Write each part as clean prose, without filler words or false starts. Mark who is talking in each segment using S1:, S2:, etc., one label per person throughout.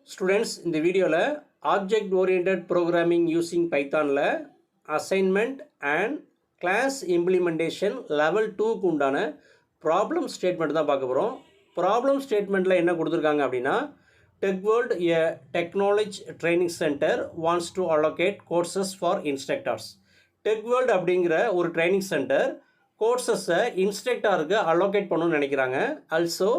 S1: Students, இந்த வீடியோவில் object oriented programming using பைத்தானில் assignment and class implementation level 2க்கு உண்டான ப்ராப்ளம் ஸ்டேட்மெண்ட் தான் பார்க்க போகிறோம். ப்ராப்ளம் ஸ்டேட்மெண்ட்டில் என்ன கொடுத்துருக்காங்க அப்படின்னா, TechWorld, a technology training center, wants to allocate courses for instructors. TechWorld அப்படிங்கிற ஒரு ட்ரைனிங் சென்டர் கோர்சஸை இன்ஸ்ட்ரக்டருக்கு அலோகேட் பண்ணணும்னு நினைக்கிறாங்க. Also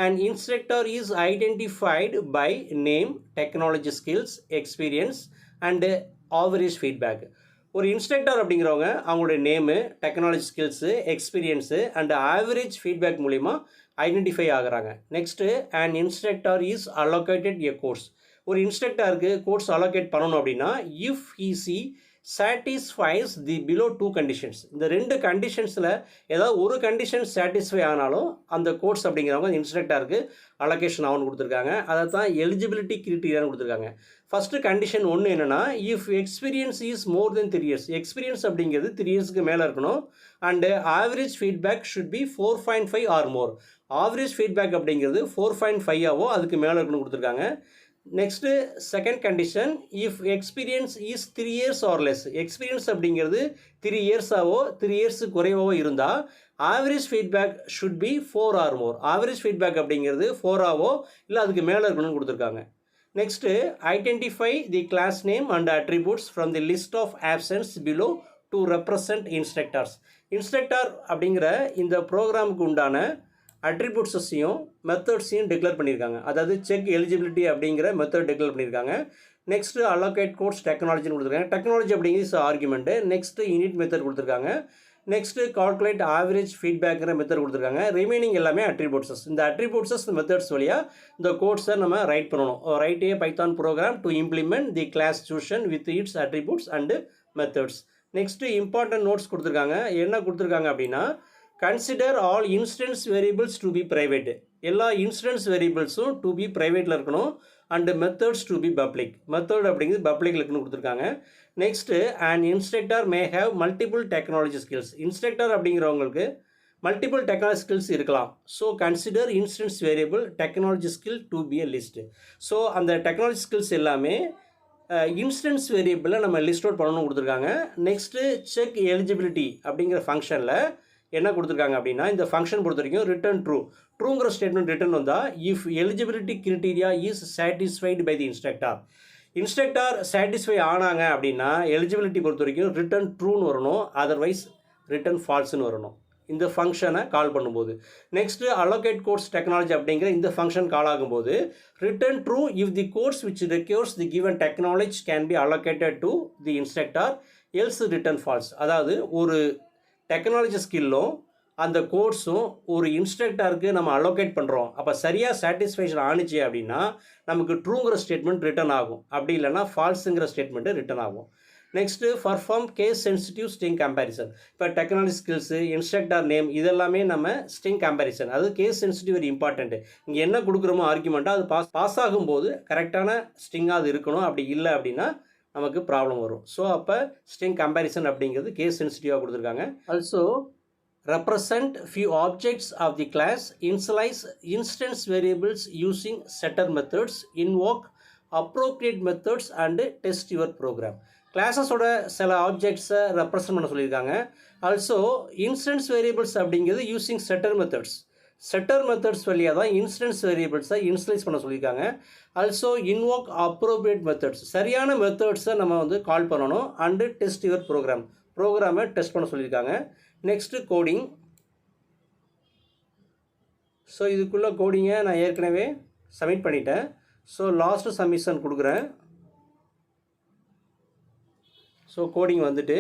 S1: an instructor is identified by name, technology skills, experience and average feedback. ஒரு இன்ஸ்ட்ரக்டர் அப்படிங்கிறவங்க அவங்களுடைய name, technology skills, experience and average feedback மூலிமா identify ஆகுறாங்க. Next an instructor is allocated a course. ஒரு இன்ஸ்ட்ரக்டருக்கு course allocate பண்ணணும் அப்படின்னா if he see satisfies the below 2 conditions. இந்த ரெண்டு கண்டிஷன்ஸில் ஏதாவது ஒரு கண்டிஷன் சாட்டிஸ்ஃபை ஆனாலும் அந்த கோர்ஸ் அப்படிங்கிறவங்க இன்ஸ்ட்ரக்டருக்கு அலோகேஷன் ஆகும்னு கொடுத்துருக்காங்க. அதை தான் எலிஜிபிலிட்டி கிரிட்டீரியான்னு கொடுத்துருக்காங்க. ஃபஸ்ட்டு கண்டிஷன் ஒன்று என்னென்னா, if experience is more than 3 years. Experience அப்படிங்கிறது 3 yearsக்கு மேலே இருக்கணும். And average feedback should be 4.5 or more. Average feedback அப்படிங்கிறது 4.5ஆவோ அதுக்கு மேலே இருக்கணும்னு கொடுத்துருக்காங்க. Next second condition, if experience is 3 years or less. Experience அப்படிங்கிறது 3 yearsஆவோ 3 years குறைவாவோ இருந்தால் average feedback should be 4 or more. Average feedback அப்படிங்கிறது 4ஆவோ இல்லை அதுக்கு மேலே இருக்கணும்னு கொடுத்துருக்காங்க. Next identify the class name and attributes from the list of options below to represent instructors. Instructor அப்படிங்கிற இந்த ப்ரோக்ராமுக்கு உண்டான அட்ரிபியூட்ஸையும் மெத்தட்ஸையும் டிக்ளேர் பண்ணியிருக்காங்க. அதாவது செக் எலிஜிபிலிட்டி அப்படிங்கிற மெத்தட் டிக்ளேர் பண்ணியிருக்காங்க. நெக்ஸ்ட்டு அலோகேட் கோர்ஸ் டெக்னாலஜின்னு கொடுத்துருக்காங்க. டெக்னாலஜி அப்படிங்கிறது ஆர்குமெண்ட்டு. நெக்ஸ்ட்டு யூனிட் மெத்தட் கொடுத்துருக்காங்க. நெக்ஸ்ட்டு கால்குலேட் ஆவரேஜ் ஃபீட்பேக்கிற மெத்தட் கொடுத்துருக்காங்க. ரிமைனிங் எல்லாமே அட்ரிபியூட்ஸஸ். இந்த அட்ரிபியூட்ஸஸ் மெத்தட்ஸ் வழியாக இந்த கோர்ஸை நம்ம ரைட் பண்ணணும். Write a Python program to implement the class solution with its attributes and methods. Next important notes கொடுத்துருக்காங்க. என்ன கொடுத்துருக்காங்க அப்படின்னா, consider all instance variables to be private. எல்லா இன்ஸ்டன்ஸ் வேரியபிள்ஸும் டு பி ப்ரைவேட்டில் இருக்கணும். And methods to be public. Method அப்படிங்கிறது பப்ளிக்கில் இருக்குன்னு கொடுத்துருக்காங்க. Next and instructor may have multiple technology skills. Instructor அப்படிங்கிறவங்களுக்கு மல்டிபிள் டெக்னாலஜி ஸ்கில்ஸ் இருக்கலாம். So consider instance variable technology skill to be a list. So அந்த technology skills எல்லாமே instance வேரியபிளில் நம்ம list out பண்ணணும்னு கொடுத்துருக்காங்க. நெக்ஸ்ட்டு செக் எலிஜிபிலிட்டி அப்படிங்கிற ஃபங்க்ஷனில் என்ன கொடுத்துருக்காங்க அப்படின்னா, இந்த ஃபங்க்ஷன் பொறுத்த வரைக்கும் ரிட்டர்ன் ட்ரூ. ட்ரூங்கிற ஸ்டேட்மெண்ட் ரிட்டர்ன் வந்தால் if eligibility criteria is satisfied by the instructor. Instructor satisfy ஆனாங்க அப்படின்னா எலிஜிபிலிட்டி பொறுத்த வரைக்கும் ரிட்டர்ன் ட்ரூன்னு வரணும். அதர்வைஸ் ரிட்டர்ன் ஃபால்ஸ்னு வரணும் இந்த ஃபங்க்ஷனை கால் பண்ணும்போது. நெக்ஸ்ட்டு அலோகேட் கோர்ஸ் டெக்னாலஜி அப்படிங்கிற இந்த ஃபங்க்ஷன் கால் ஆகும்போது return true if the course which requires the given technology can be allocated to the instructor, else return falls. அதாவது ஒரு டெக்னாலஜி ஸ்கில்லும் அந்த கோர்ஸும் ஒரு இன்ஸ்ட்ரக்டருக்கு நம்ம அலோகேட் பண்ணுறோம். அப்போ சரியாக சாட்டிஸ்ஃபேக்ஷன் ஆணுச்சு அப்படின்னா நமக்கு ட்ரூங்கிற ஸ்டேட்மெண்ட் ரிட்டர்ன் ஆகும். அப்படி இல்லைனா ஃபால்ஸுங்கிற ஸ்டேட்மெண்ட்டு ரிட்டர்ன் ஆகும். Next perform case sensitive string comparison. இப்போ டெக்னாலஜி ஸ்கில்ஸு, இன்ஸ்ட்ரக்டர் நேம் இதெல்லாமே நம்ம ஸ்ட்ரிங் கம்பேரிசன். அது கேஸ் சென்சிட்டிவ் வெரி இம்பார்ட்டண்ட்டு. இங்கே என்ன கொடுக்குறோமோ ஆர்குமெண்ட்டாக அது பாஸ் ஆகும்போது கரெக்டான ஸ்ட்ரிங்காக அது இருக்கணும். அப்படி இல்லை அப்படின்னா நமக்கு ப்ராப்ளம் வரும். ஸோ அப்போ ஸ்ட்ரிங் கம்பேரிசன் அப்படிங்கிறது கேஸ் சென்சிட்டிவாக கொடுத்துருக்காங்க. Also represent few objects of the class, initialise instance variables using setter methods, invoke appropriate methods and test your program. கிளாஸஸோட சில ஆப்ஜெக்ட்ஸை ரெப்ரசன்ட் பண்ண சொல்லியிருக்காங்க. ஆல்சோ இன்ஸ்டன்ஸ் வேரியபிள்ஸ் அப்படிங்கிறது using setter methods. Setter methods வழியாக தான் இன்ஸ்டன்ஸ் வேரியபிள்ஸை இன்ஸ்லைஸ் பண்ண சொல்லியிருக்காங்க. Also invoke appropriate methods. சரியான மெத்தட்ஸை நம்ம கால் பண்ணணும். அண்டு டெஸ்ட் யுவர் ப்ரோக்ராமை டெஸ்ட் பண்ண சொல்லியிருக்காங்க. Next coding. ஸோ இதுக்குள்ளே கோடிங்கை நான் ஏற்கனவே சப்மிட் பண்ணிட்டேன். ஸோ லாஸ்ட்டு சப்மிஷன் கொடுக்குறேன். ஸோ கோடிங் வந்துட்டு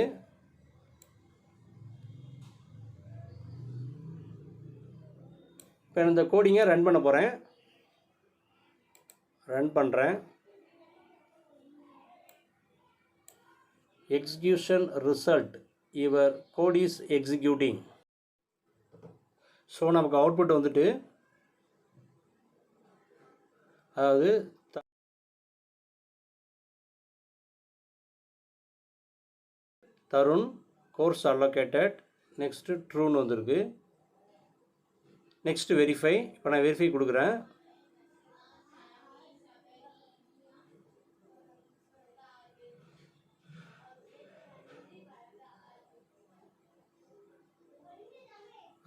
S1: இப்போ இந்த கோடிங்கை ரன் பண்ண போகிறேன். ரன் பண்ணுறேன். Execution result, your code is executing. So நமக்கு அவுட்புட் வந்துட்டு அதாவது தருண் கோர்ஸ் அலோகேட்டட், நெக்ஸ்ட்டு ட்ரூன்னு வந்திருக்கு. Next verify. இப்போ நான் வெரிஃபை கொடுக்குறேன்.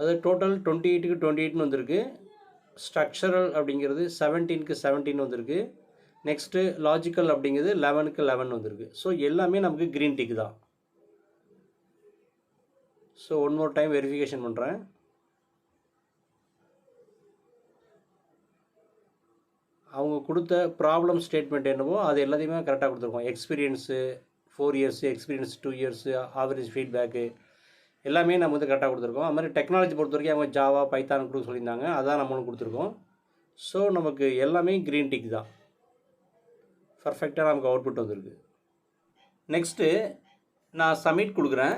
S1: அது டோட்டல் 28க்கு 28ன்னு வந்திருக்கு. ஸ்ட்ரக்சரல் அப்படிங்கிறது 17க்கு 17 வந்திருக்கு. நெக்ஸ்ட்டு லாஜிக்கல் அப்படிங்கிறது 11க்கு 11 வந்திருக்கு. ஸோ எல்லாமே நமக்கு க்ரீன் டிக் தான். So one more time verification பண்ணுறேன். அவங்க கொடுத்த ப்ராப்ளம் ஸ்டேட்மெண்ட் என்னவோ அது எல்லாத்தையுமே கரெக்டாக கொடுத்துருக்கோம். Experience 4 years, experience 2 years, average feedback எல்லாமே நம்ம வந்து கரெக்டாக கொடுத்துருக்கோம். அது மாதிரி டெக்னாலஜி பொறுத்த வரைக்கும் அவங்க ஜாவா, பைத்தான் கொடுக்க சொல்லியிருந்தாங்க. அதான் நம்மளும் கொடுத்துருக்கோம். ஸோ நமக்கு எல்லாமே க்ரீன் டிக் தான். பர்ஃபெக்டாக நமக்கு அவுட்புட் வந்துருக்கு. நெக்ஸ்ட்டு நான் சப்மிட் கொடுக்குறேன்.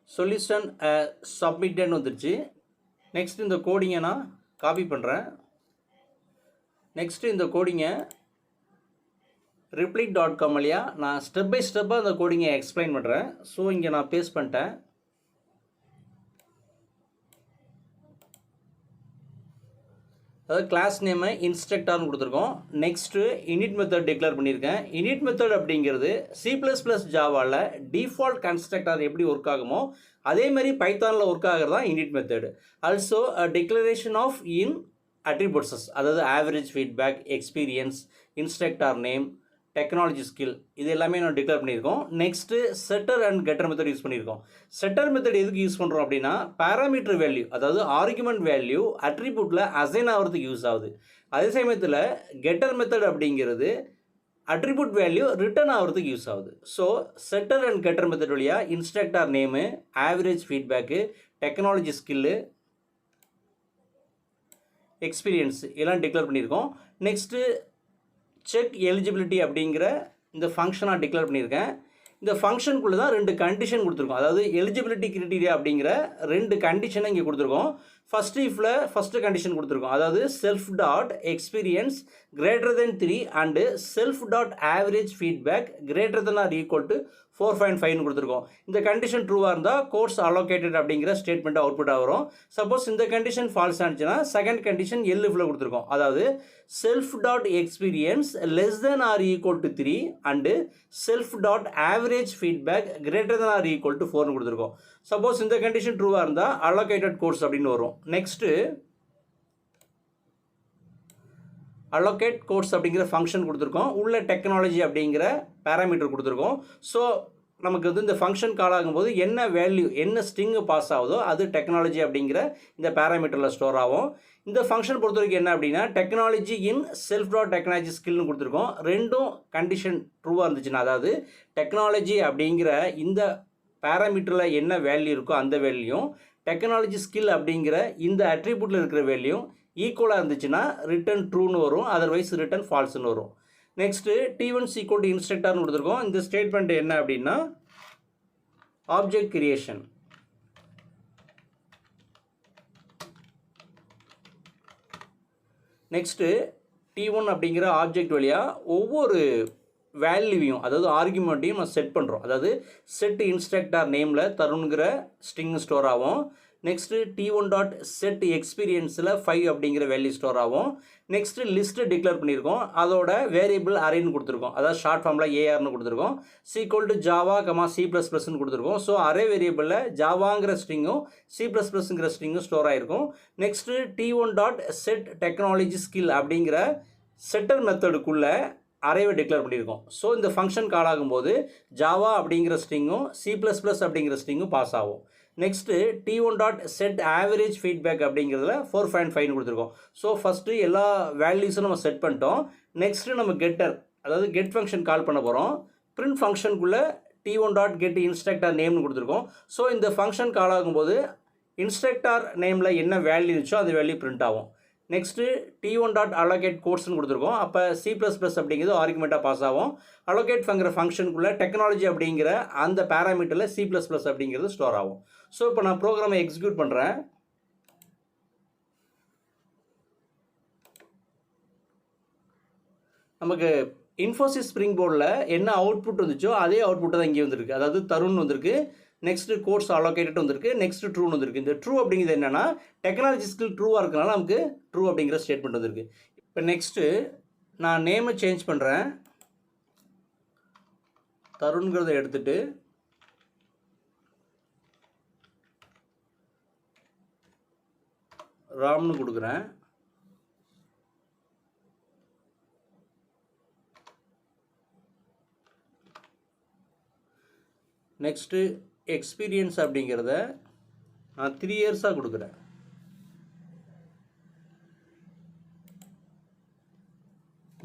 S1: சொல்யூஷன் சப்மிட்டட்னு வந்துருச்சு. நெக்ஸ்ட் இந்த கோடிங்கை நான் காப்பி பண்ணுறேன். நெக்ஸ்ட்டு இந்த கோடிங்கை replit.com வழியா நான் ஸ்டெப் பை ஸ்டெப்பாக அந்த கோடிங்கை எக்ஸ்பிளைன் பண்ணுறேன். ஸோ இங்கே நான் பேஸ்ட் பண்ணிட்டேன். அதாவது கிளாஸ் நேமை இன்ஸ்ட்ரக்டர்னு கொடுத்துருக்கோம். நெக்ஸ்ட்டு இனிட் மெத்தட் டிக்ளேர் பண்ணியிருக்கேன். இனிட் மெத்தட் அப்படிங்கிறது C++ ஜாவாவில் டிஃபால்ட் கன்ஸ்ட்ரக்டர் எப்படி ஒர்க் ஆகுமோ அதே மாதிரி பைத்தானில் ஒர்க் ஆகிறது தான் init method. Also declaration of in attributes, அதாவது average feedback, experience, instructor name, technology skill, இது எல்லாமே நான் டிக்ளேர் பண்ணியிருக்கோம். Next setter and getter method use பண்ணியிருக்கோம். செட்டர் மெத்தட் எதுக்கு யூஸ் பண்ணுறோம் அப்படின்னா பேராமீட்டர் வேல்யூ, அதாவது ஆர்குமெண்ட் வேல்யூ அட்ரிபியூட்டில் அசைன் ஆகிறதுக்கு யூஸ் ஆகுது. அதே சமயத்தில் கெட்டர் மெத்தட் அப்படிங்கிறது அட்ரிபியூட் வேல்யூ ரிட்டர்ன் ஆகிறதுக்கு யூஸ் ஆகுது. So setter and getter method வழியாக instructor name, average feedback, technology skill, experience எல்லாம் டிக்ளேர் பண்ணியிருக்கோம். நெக்ஸ்ட்டு செக் எலிஜிபிலிட்டி அப்படிங்கிற இந்த ஃபங்க்ஷனாக டிக்ளேர் பண்ணியிருக்கேன். இந்த ஃபங்க்ஷனுக்குள்ளே தான் 2 கண்டிஷன் கொடுத்துருக்கோம். அதாவது எலிஜிபிலிட்டி கிரைட்டீரியா அப்படிங்கிற 2 கண்டிஷனை இங்கே கொடுத்துருக்கோம். ஃபஸ்ட் இஃபில் ஃபஸ்ட்டு கண்டிஷன் கொடுத்துருக்கோம். அதாவது self dot experience greater than 3 and self dot average feedback greater than or equal to 4.5ன்னு கொடுத்துருக்கோம். இந்த கண்டிஷன் ட்ரூவாக இருந்தால் கோர்ஸ் அலோகேட்டட் அப்படிங்கிற ஸ்டேட்மெண்ட் அவுட்புட்டாக வரும். சப்போஸ் இந்த கண்டிஷன் ஃபால்ஸ் ஆனிச்சுன்னா செகண்ட் கண்டிஷன் எல்இஃபில் கொடுத்துருக்கோம். அதாவது self dot experience less than or equal to 3 and self dot average feedback greater than or equal to 4ன்னு கொடுத்துருக்கோம். சப்போஸ் இந்த கண்டிஷன் ட்ரூவாக இருந்தால் அலோகேட்டட் கோர்ஸ் அப்படின்னு வரும். நெக்ஸ்ட்டு allocate course அப்படிங்கிற ஃபங்க்ஷன் கொடுத்துருக்கோம். உள்ள டெக்னாலஜி அப்படிங்கிற பேராமீட்டர் கொடுத்துருக்கோம். ஸோ நமக்கு வந்து இந்த ஃபங்க்ஷன் கால் ஆகும்போது என்ன வேல்யூ, என்ன ஸ்ட்ரிங்கு பாஸ் ஆகுதோ அது டெக்னாலஜி அப்படிங்கிற இந்த பேராமீட்டரில் ஸ்டோர் ஆகும். இந்த ஃபங்க்ஷன் பொறுத்த வரைக்கும் என்ன அப்படின்னா technology in self dot technology ஸ்கில்னு கொடுத்துருக்கோம். ரெண்டும் கண்டிஷன் ட்ரூவாக இருந்துச்சுன்னா, அதாவது டெக்னாலஜி அப்படிங்கிற இந்த பேராமீட்டரில் என்ன வேல்யூ இருக்கோ அந்த வேல்யூயும் டெக்னாலஜி ஸ்கில் அப்படிங்கிற இந்த அட்ரிபியூட்டில் இருக்கிற வேல்யூயும் ஈக்குவலாக இருந்துச்சுன்னா ரிட்டன் ட்ரூன்னு வரும், அதர்வைஸ் ரிட்டன் ஃபால்ஸ்னு வரும். நெக்ஸ்ட்டு T1 ஈக்குவல் டு இன்ஸ்ட்ரக்டர்னு கொடுத்துருக்கோம். இந்த ஸ்டேட்மெண்ட் என்ன அப்படின்னா ஆப்ஜெக்ட் கிரியேஷன். நெக்ஸ்ட்டு T1 அப்படிங்கிற ஆப்ஜெக்ட் வழியாக ஒவ்வொரு வேல்யூவையும், அதாவது ஆர்குமெண்ட்டையும் நம்ம செட் பண்ணுறோம். அதாவது செட் இன்ஸ்ட்ரக்டர் நேமில் தருண்கிற ஸ்ட்ரிங் ஸ்டோர் ஆகும். நெக்ஸ்ட்டு T1 டாட் செட் எக்ஸ்பீரியன்ஸில் 5 அப்படிங்கிற வேல்யூ ஸ்டோர் ஆகும். நெக்ஸ்ட்டு லிஸ்ட்டு டிக்ளேர் பண்ணியிருக்கோம். அதோட வேரியபிள் அரேன்னு கொடுத்துருக்கோம். அதாவது ஷார்ட் ஃபார்மில் ஏஆர்னு கொடுத்துருக்கோம். ஈக்குவல் டு ஜாவா C++ன்னு கொடுத்துருக்கோம். ஸோ அரே வேரியபிளில் ஜாவாங்கிற ஸ்ட்ரிங்கும் C++ங்கிற ஸ்ட்ரிங்கும் ஸ்டோர் ஆகிருக்கும். Next T1 dot set technology skill அப்படிங்கிற செட்டர் மெத்தடுக்குள்ளே அரேவை டிக்ளேர் பண்ணியிருக்கோம். ஸோ இந்த ஃபங்க்ஷன் கால் ஆகும்போது ஜாவா அப்படிங்கிற ஸ்ட்ரிங்கும் C++ அப்படிங்கிற ஸ்ட்ரிங்கும் பாஸ் ஆகும். Next T1 dot set average feedback அப்படிங்கிறதுல 4.5ன்னு கொடுத்துருக்கோம். ஸோ ஃபஸ்ட்டு எல்லா வேல்யூஸும் நம்ம செட் பண்ணிட்டோம். நெக்ஸ்ட்டு நம்ம கெட்டர், அதாவது கெட் ஃபங்க்ஷன் கால் பண்ண போகிறோம். பிரிண்ட் ஃபங்க்ஷனுக்குள்ளே T1 டாட் கெட் இன்ஸ்ட்ரக்டர் நேம்னு கொடுத்துருக்கோம். ஸோ இந்த ஃபங்க்ஷன் கால் ஆகும்போது இன்ஸ்ட்ரக்டர் நேமில் என்ன வேல்யூ இருந்துச்சோ அந்த வேல்யூ பிரிண்ட் ஆகும். நெக்ஸ்ட்டு T1 டாட் allocate கோர்ஸ்னு கொடுத்துருக்கோம். அப்போ C++ அப்படிங்கிறது ஆர்குமெண்ட்டாக பாஸ் ஆகும். allocate ஃபங்கிற ஃபங்க்ஷனுக்குள்ளே டெக்னாலஜி அப்படிங்கிற அந்த பேராமீட்டரில் C++ அப்படிங்கிறது ஸ்டோர் ஆகும். ஸோ இப்போ நான் ப்ரோக்ராமை எக்ஸிக்யூட் பண்ணுறேன். நமக்கு இன்ஃபோசிஸ் ஸ்ப்ரிங் போர்டில் என்ன அவுட்புட் வந்துச்சோ அதே அவுட்புட்டை தான் இங்கே வந்திருக்கு. அதாவது தருண் வந்திருக்கு. நெக்ஸ்ட்டு கோர்ஸ் அலோகேட்டட் வந்திருக்கு, நெக்ஸ்ட்டு ட்ரூன்னு வந்திருக்கு. இந்த ட்ரூ அப்படிங்கிறது என்னென்னா டெக்னாலஜி ஸ்கில் ட்ரூவாக இருக்கனால நமக்கு ட்ரூ அப்படிங்கிற ஸ்டேட்மெண்ட் வந்திருக்கு. இப்போ நெக்ஸ்ட்டு நான் நேமை சேஞ்ச் பண்ணுறேன். தருண்கிறத எடுத்துகிட்டு ராம்னு கொடுக்குறேன். நெக்ஸ்ட்டு எக்ஸ்பீரியன்ஸ் அப்படிங்கிறத நான் 3 இயர்ஸாக கொடுக்குறேன்.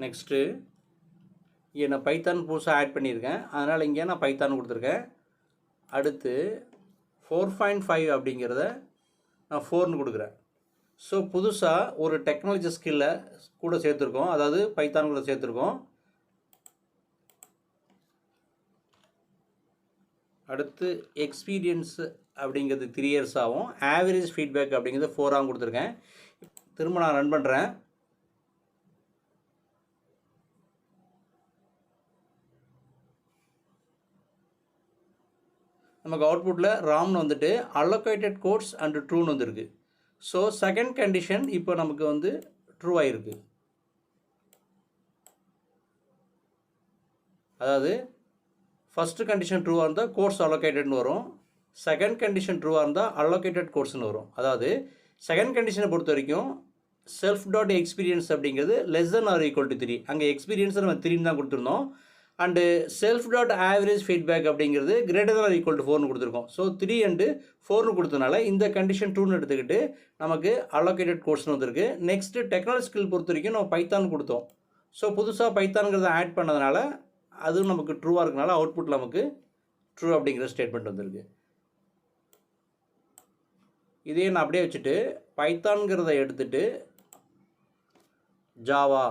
S1: நெக்ஸ்ட்டு இங்கே நான் பைத்தான் புதுசாக ஆட் பண்ணியிருக்கேன், அதனால் இங்கே நான் பைத்தான் கொடுத்துருக்கேன். அடுத்து 4.5 அப்படிங்கிறத நான் 4ன்னு கொடுக்குறேன். ஸோ புதுசாக ஒரு டெக்னாலஜி ஸ்கில்லை கூட சேர்த்துருக்கோம், அதாவது பைத்தான் கூட சேர்த்துருக்கோம். அடுத்து எக்ஸ்பீரியன்ஸ் அப்படிங்கிறது 3 இயர்ஸ் ஆகும். ஆவரேஜ் ஃபீட்பேக் அப்படிங்கிறது 4ஆகவும் கொடுத்துருக்கேன். திரும்ப நான் ரன் பண்ணுறேன். நமக்கு அவுட்புட்டில் ராம்னு வந்துட்டு அலோகேட்டட் கோர்ஸ் அண்ட் ட்ரூன்னு வந்துருக்கு. ஸோ செகண்ட் கண்டிஷன் இப்போ நமக்கு வந்து ட்ரூ ஆகிருக்கு. அதாவது ஃபஸ்ட்டு கண்டிஷன் ட்ரூவாக இருந்தால் கோர்ஸ் அலோகேட்டட்னு வரும், செகண்ட் கண்டிஷன் ட்ரூவாக இருந்தால் அலோகேட்டட் கோர்ஸ்னு வரும். அதாவது செகண்ட் கண்டிஷனை பொறுத்த வரைக்கும் செல்ஃப் டாட் எக்ஸ்பீரியன்ஸ் அப்படிங்கிறது less than or equal to 3. அங்கே எக்ஸ்பீரியன்ஸை நம்ம 3 தான் கொடுத்துருந்தோம். And self dot average feedback அப்படிங்கிறது greater than or equal to 4னு கொடுத்துருக்கோம். ஸோ 3 அண்டு 4னு கொடுத்தனால இந்த கண்டிஷன் 2ன்னு எடுத்துக்கிட்டு நமக்கு அலோகேட்டட் கோர்ஸ்னு வந்திருக்கு. நெக்ஸ்ட்டு டெக்னாலஜி ஸ்கில் பொறுத்த வரைக்கும் நம்ம பைத்தான் கொடுத்தோம். ஸோ புதுசாக பைத்தான்கிறத ஆட் பண்ணதுனால அதுவும் நமக்கு ட்ரூவாக இருக்கனால அவுட்புட் நமக்கு ட்ரூ அப்படிங்கிற ஸ்டேட்மெண்ட் வந்திருக்கு. இதே நான் அப்படியே வச்சுட்டு பைத்தான்கிறத எடுத்துகிட்டு ஜாவா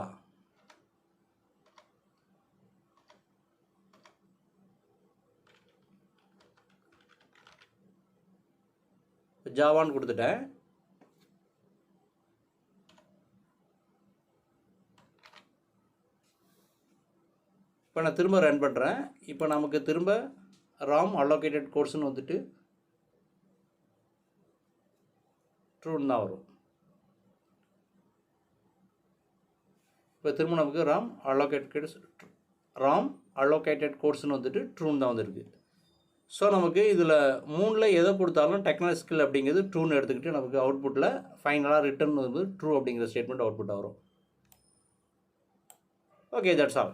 S1: ஜாவான்னு கொடுத்துட்டேன். இப்போ நான் திரும்ப ரன் பண்ணுறேன். இப்போ நமக்கு திரும்ப ராம் அலோகேட்டட் கோர்ஸ்னு வந்துட்டு ட்ரூன்னு தான் வரும். இப்போ திரும்ப நமக்கு ராம் அலோகேட்டட் கோர்ஸ்னு வந்துட்டு ட்ரூன்னு தான் வந்துருக்கு. ஸோ நமக்கு இதில் 3ல் எதை கொடுத்தாலும் டெக்னாலஜி ஸ்கில் அப்படிங்கிறது ட்ரூன்னு எடுத்துக்கிட்டு நமக்கு அவுட்புட்டில் ஃபைனலாக ரிட்டர்ன் வந்து ட்ரூ அப்படிங்கிற ஸ்டேட்மெண்ட் அவுட்புட்டாக வரும். Okay, that's all.